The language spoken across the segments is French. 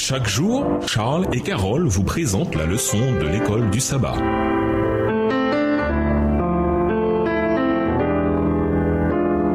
Chaque jour, Charles et Carole vous présentent la leçon de l'école du sabbat.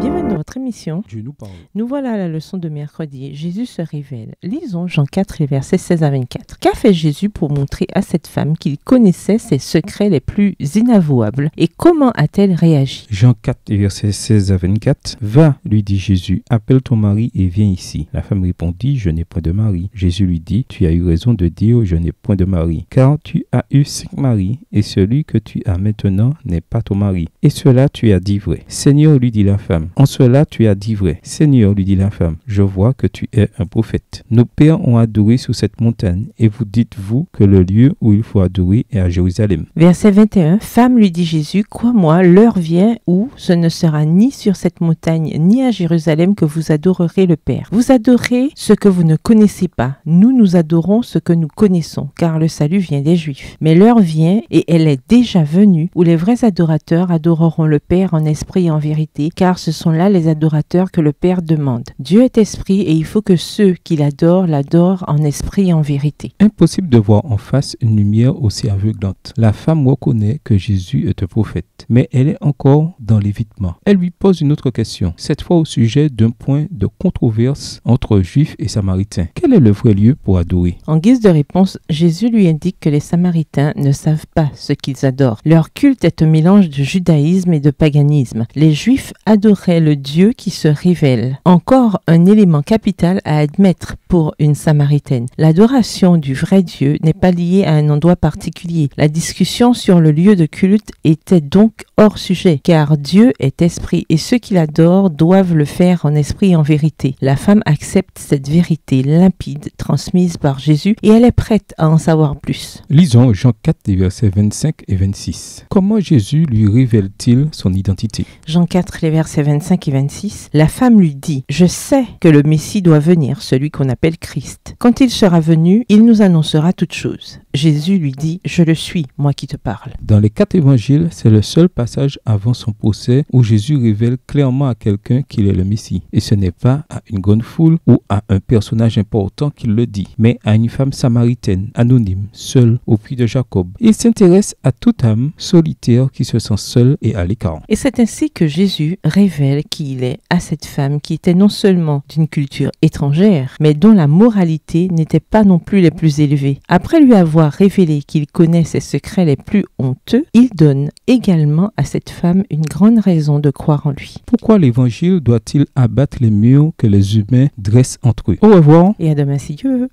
Bienvenue dans votre émission. Dieu nous parle. Nous voilà à la leçon de mercredi. Jésus se révèle. Lisons Jean 4, les versets 16 à 24. Qu'a fait Jésus pour montrer à cette femme qu'il connaissait ses secrets les plus inavouables et comment a-t-elle réagi? Jean 4, versets 16 à 24. Va, lui dit Jésus, appelle ton mari et viens ici. La femme répondit, je n'ai point de mari. Jésus lui dit, tu as eu raison de dire, je n'ai point de mari, car tu as eu 5 maris et celui que tu as maintenant n'est pas ton mari. Et cela tu as dit vrai. Seigneur, lui dit la femme, en cela tu as dit vrai. Seigneur, lui dit la femme, je vois que tu es un prophète. Nos pères ont adoré sur cette montagne, et vous dites-vous que le lieu où il faut adorer est à Jérusalem. Verset 21. Femme, lui dit Jésus, crois-moi, l'heure vient où ce ne sera ni sur cette montagne ni à Jérusalem que vous adorerez le Père. Vous adorez ce que vous ne connaissez pas. Nous adorons ce que nous connaissons, car le salut vient des Juifs. Mais l'heure vient, et elle est déjà venue, où les vrais adorateurs adoreront le Père en esprit et en vérité, car ce sont là les adorateurs que le Père demande. Dieu est esprit et il faut que ceux qui l'adorent en esprit et en vérité. Impossible de voir en face une lumière aussi aveuglante. La femme reconnaît que Jésus est un prophète, mais elle est encore dans l'évitement. Elle lui pose une autre question, cette fois au sujet d'un point de controverse entre Juifs et Samaritains. Quel est le vrai lieu pour adorer? En guise de réponse, Jésus lui indique que les Samaritains ne savent pas ce qu'ils adorent. Leur culte est un mélange de judaïsme et de paganisme. Les Juifs adoraient le Dieu qui se révèle. Encore un élément capital à admettre pour une Samaritaine. L'adoration du vrai Dieu n'est pas liée à un endroit particulier. La discussion sur le lieu de culte était donc hors sujet, car Dieu est esprit et ceux qui l'adorent doivent le faire en esprit et en vérité. La femme accepte cette vérité limpide transmise par Jésus et elle est prête à en savoir plus. Lisons Jean 4, versets 25 et 26. Comment Jésus lui révèle-t-il son identité? Jean 4, les versets 25 et 26. La femme lui dit, je sais que le Messie doit venir, celui qu'on appelle Christ. Quand il sera venu, il nous annoncera toutes choses. Jésus lui dit, je le suis, moi qui te parle. Dans les 4 évangiles, c'est le seul passage avant son procès où Jésus révèle clairement à quelqu'un qu'il est le Messie. Et ce n'est pas à une grande foule ou à un personnage important qu'il le dit, mais à une femme samaritaine, anonyme, seule, au puits de Jacob. Il s'intéresse à toute âme solitaire qui se sent seule et à l'écart. Et c'est ainsi que Jésus révèle qui il est à cette femme qui était non seulement d'une culture étrangère, mais dont la moralité n'était pas non plus les plus élevées. Après lui avoir révélé qu'il connaît ses secrets les plus honteux, il donne également à cette femme une grande raison de croire en lui. Pourquoi l'évangile doit-il abattre les murs que les humains dressent entre eux? Au revoir. Et à demain si Dieu veut.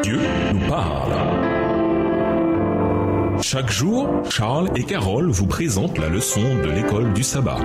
Dieu nous parle. Chaque jour, Charles et Carole vous présentent la leçon de l'école du sabbat.